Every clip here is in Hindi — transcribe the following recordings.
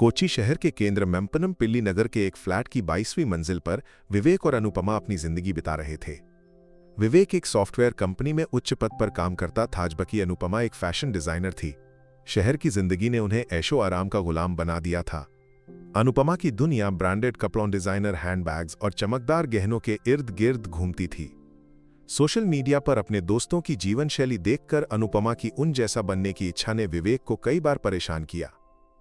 कोच्चि शहर के केंद्र मेम्पनमपिल्ली नगर के एक फ्लैट की 22वीं मंजिल पर विवेक और अनुपमा अपनी जिंदगी बिता रहे थे। विवेक एक सॉफ्टवेयर कंपनी में उच्च पद पर काम करता था, जबकि अनुपमा एक फैशन डिजाइनर थी। शहर की जिंदगी ने उन्हें ऐशो आराम का गुलाम बना दिया था। अनुपमा की दुनिया ब्रांडेड कपड़ों, डिजाइनर हैंडबैग्स और चमकदार गहनों के इर्द गिर्द घूमती थी। सोशल मीडिया पर अपने दोस्तों की जीवन शैली देखकर अनुपमा की उन जैसा बनने की इच्छा ने विवेक को कई बार परेशान किया।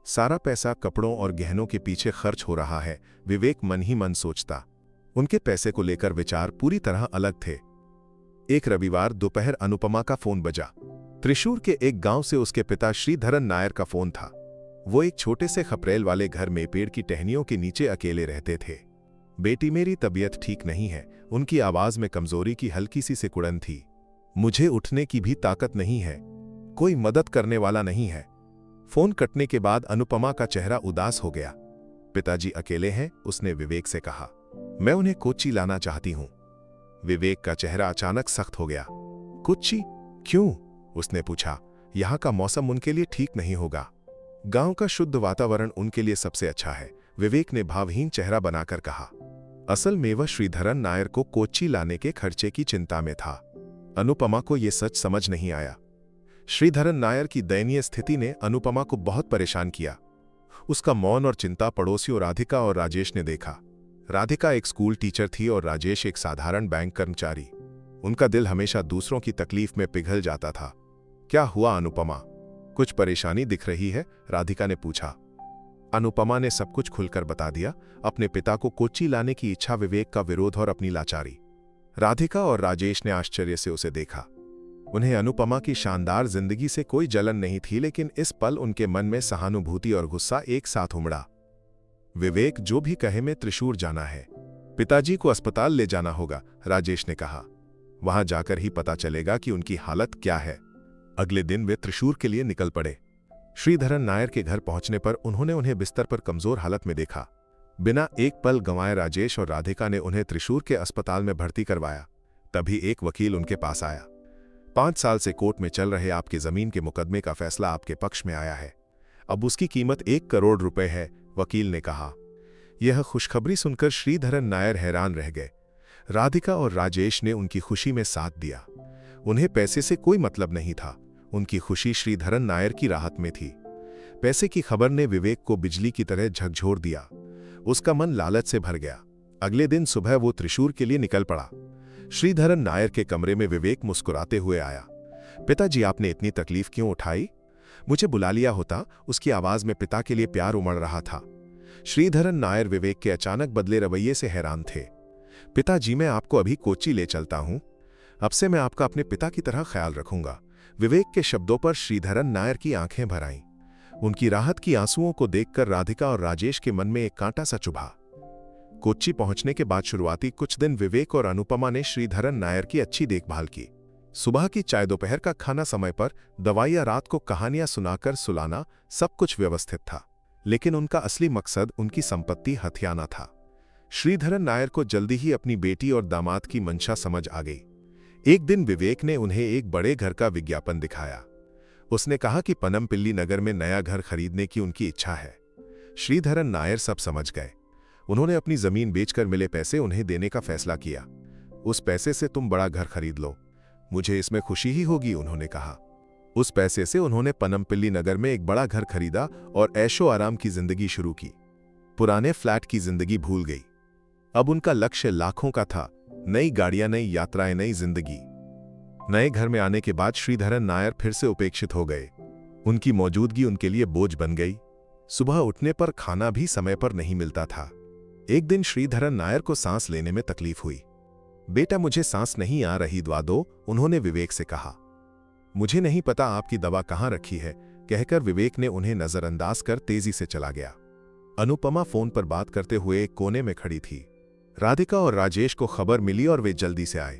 सारा पैसा कपड़ों और गहनों के पीछे खर्च हो रहा है, विवेक मन ही मन सोचता। उनके पैसे को लेकर विचार पूरी तरह अलग थे। एक रविवार दोपहर अनुपमा का फोन बजा। त्रिशूर के एक गांव से उसके पिता श्रीधरन नायर का फोन था। वो एक छोटे से खपरेल वाले घर में पेड़ की टहनियों के नीचे अकेले रहते थे। बेटी, मेरी तबीयत ठीक नहीं है, उनकी आवाज में कमजोरी की हल्की सी सिकुड़न थी। मुझे उठने की भी ताकत नहीं है, कोई मदद करने वाला नहीं है। फोन कटने के बाद अनुपमा का चेहरा उदास हो गया। पिताजी अकेले हैं, उसने विवेक से कहा। मैं उन्हें कोच्चि लाना चाहती हूं। विवेक का चेहरा अचानक सख्त हो गया। कोच्चि? क्यों? उसने पूछा। यहां का मौसम उनके लिए ठीक नहीं होगा। गांव का शुद्ध वातावरण उनके लिए सबसे अच्छा है, विवेक ने भावहीन चेहरा बनाकर कहा। असल में वह श्रीधरन नायर को कोच्चि लाने के खर्चे की चिंता में था। अनुपमा को यह सच समझ नहीं आया। श्रीधरन नायर की दयनीय स्थिति ने अनुपमा को बहुत परेशान किया। उसका मौन और चिंता पड़ोसियों राधिका और राजेश ने देखा। राधिका एक स्कूल टीचर थी और राजेश एक साधारण बैंक कर्मचारी। उनका दिल हमेशा दूसरों की तकलीफ में पिघल जाता था। क्या हुआ अनुपमा? कुछ परेशानी दिख रही है? राधिका ने पूछा। अनुपमा ने सब कुछ खुलकर बता दिया, अपने पिता को कोच्चि लाने की इच्छा, विवेक का विरोध और अपनी लाचारी। राधिका और राजेश ने आश्चर्य से उसे देखा। उन्हें अनुपमा की शानदार जिंदगी से कोई जलन नहीं थी, लेकिन इस पल उनके मन में सहानुभूति और गुस्सा एक साथ उमड़ा। विवेक, जो भी कहे, मैं त्रिशूर जाना है। पिताजी को अस्पताल ले जाना होगा, राजेश ने कहा। वहां जाकर ही पता चलेगा कि उनकी हालत क्या है। अगले दिन वे त्रिशूर के लिए निकल पड़े। श्रीधरन नायर के घर पहुंचने पर उन्हें बिस्तर पर कमजोर हालत में देखा। बिना एक पल गंवाए राजेश और राधिका ने उन्हें त्रिशूर के अस्पताल में भर्ती करवाया। तभी एक वकील उनके पास आया। 5 साल से कोर्ट में चल रहे आपकी जमीन के मुकदमे का फैसला आपके पक्ष में आया है। अब उसकी कीमत 1 करोड़ रुपए है, वकील ने कहा। यह खुशखबरी सुनकर श्रीधरन नायर हैरान रह गए। राधिका और राजेश ने उनकी खुशी में साथ दिया। उन्हें पैसे से कोई मतलब नहीं था, उनकी खुशी श्रीधरन नायर की राहत में थी। पैसे की खबर ने विवेक को बिजली की तरह झकझोर दिया। उसका मन लालच से भर गया। अगले दिन सुबह वो त्रिशूर के लिए निकल पड़ा। श्रीधरन नायर के कमरे में विवेक मुस्कुराते हुए आया। पिताजी, आपने इतनी तकलीफ क्यों उठाई? मुझे बुला लिया होता। उसकी आवाज में पिता के लिए प्यार उमड़ रहा था। श्रीधरन नायर विवेक के अचानक बदले रवैये से हैरान थे। पिताजी, मैं आपको अभी कोच्चि ले चलता हूं। अब से मैं आपका अपने पिता की तरह ख्याल रखूंगा। विवेक के शब्दों पर श्रीधरन नायर की आंखें भर आईं। उनकी राहत की आंसुओं को देखकर राधिका और राजेश के मन में एक कांटा सा चुभा। कोच्चि पहुंचने के बाद शुरुआती कुछ दिन विवेक और अनुपमा ने श्रीधरन नायर की अच्छी देखभाल की। सुबह की चाय, दोपहर का खाना समय पर, दवाइयां, रात को कहानियां सुनाकर सुलाना, सब कुछ व्यवस्थित था। लेकिन उनका असली मकसद उनकी संपत्ति हथियाना था। श्रीधरन नायर को जल्दी ही अपनी बेटी और दामाद की मंशा समझ आ गई। एक दिन विवेक ने उन्हें एक बड़े घर का विज्ञापन दिखाया। उसने कहा कि पनमपिल्ली नगर में नया घर खरीदने की उनकी इच्छा है। श्रीधरन नायर सब समझ गए। उन्होंने अपनी जमीन बेचकर मिले पैसे उन्हें देने का फैसला किया। उस पैसे से तुम बड़ा घर खरीद लो, मुझे इसमें खुशी ही होगी, उन्होंने कहा। उस पैसे से उन्होंने पनमपिल्ली नगर में एक बड़ा घर खरीदा और ऐशो आराम की जिंदगी शुरू की। पुराने फ्लैट की जिंदगी भूल गई। अब उनका लक्ष्य लाखों का था। नई गाड़ियां, नई यात्राएं, नई जिंदगी। नए घर में आने के बाद श्रीधरन नायर फिर से उपेक्षित हो गए। उनकी मौजूदगी उनके लिए बोझ बन गई। सुबह उठने पर खाना भी समय पर नहीं मिलता था। एक दिन श्रीधरन नायर को सांस लेने में तकलीफ हुई। बेटा, मुझे सांस नहीं आ रही, दवा दो, उन्होंने विवेक से कहा। मुझे नहीं पता आपकी दवा कहां रखी है, कहकर विवेक ने उन्हें नजरअंदाज कर तेजी से चला गया। अनुपमा फोन पर बात करते हुए एक कोने में खड़ी थी। राधिका और राजेश को खबर मिली और वे जल्दी से आए।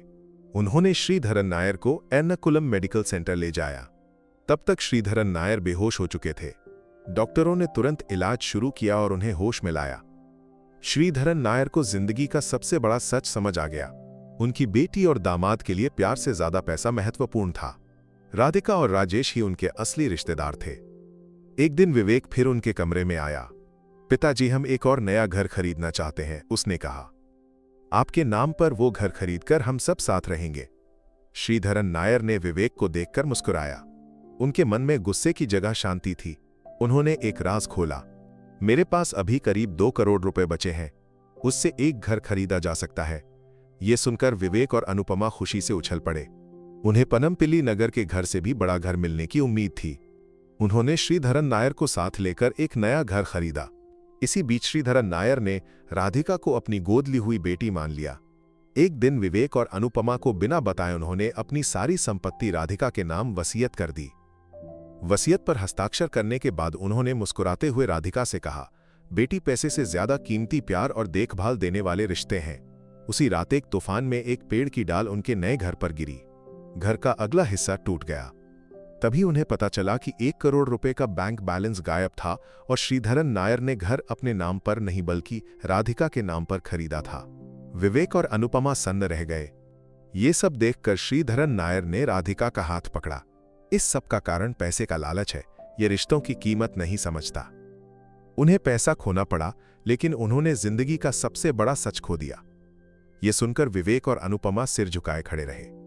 उन्होंने श्रीधरन नायर को एर्नाकुलम मेडिकल सेंटर ले जाया। तब तक श्रीधरन नायर बेहोश हो चुके थे। डॉक्टरों ने तुरंत इलाज शुरू किया और उन्हें होश में लाया। श्रीधरन नायर को जिंदगी का सबसे बड़ा सच समझ आ गया। उनकी बेटी और दामाद के लिए प्यार से ज्यादा पैसा महत्वपूर्ण था। राधिका और राजेश ही उनके असली रिश्तेदार थे। एक दिन विवेक फिर उनके कमरे में आया। पिताजी, हम एक और नया घर खरीदना चाहते हैं, उसने कहा। आपके नाम पर वो घर खरीदकर हम सब साथ रहेंगे। श्रीधरन नायर ने विवेक को देखकर मुस्कुराया। उनके मन में गुस्से की जगह शांति थी। उन्होंने एक राज खोला। मेरे पास अभी करीब 2 करोड़ रुपए बचे हैं, उससे एक घर खरीदा जा सकता है। यह सुनकर विवेक और अनुपमा खुशी से उछल पड़े। उन्हें पनमपिल्ली नगर के घर से भी बड़ा घर मिलने की उम्मीद थी। उन्होंने श्रीधरन नायर को साथ लेकर एक नया घर खरीदा। इसी बीच श्रीधरन नायर ने राधिका को अपनी गोद ली हुई बेटी मान लिया। एक दिन विवेक और अनुपमा को बिना बताए उन्होंने अपनी सारी संपत्ति राधिका के नाम वसीयत कर दी। वसीयत पर हस्ताक्षर करने के बाद उन्होंने मुस्कुराते हुए राधिका से कहा, बेटी, पैसे से ज्यादा कीमती प्यार और देखभाल देने वाले रिश्ते हैं। उसी रात एक तूफान में एक पेड़ की डाल उनके नए घर पर गिरी। घर का अगला हिस्सा टूट गया। तभी उन्हें पता चला कि 1 करोड़ रुपए का बैंक बैलेंस गायब था और श्रीधरन नायर ने घर अपने नाम पर नहीं बल्कि राधिका के नाम पर खरीदा था। विवेक और अनुपमा सन्न रह गए। ये सब देखकर श्रीधरन नायर ने राधिका का हाथ पकड़ा। इस सब का कारण पैसे का लालच है। ये रिश्तों की कीमत नहीं समझता। उन्हें पैसा खोना पड़ा, लेकिन उन्होंने जिंदगी का सबसे बड़ा सच खो दिया। ये सुनकर विवेक और अनुपमा सिर झुकाए खड़े रहे।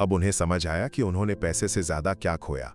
अब उन्हें समझ आया कि उन्होंने पैसे से ज्यादा क्या खोया।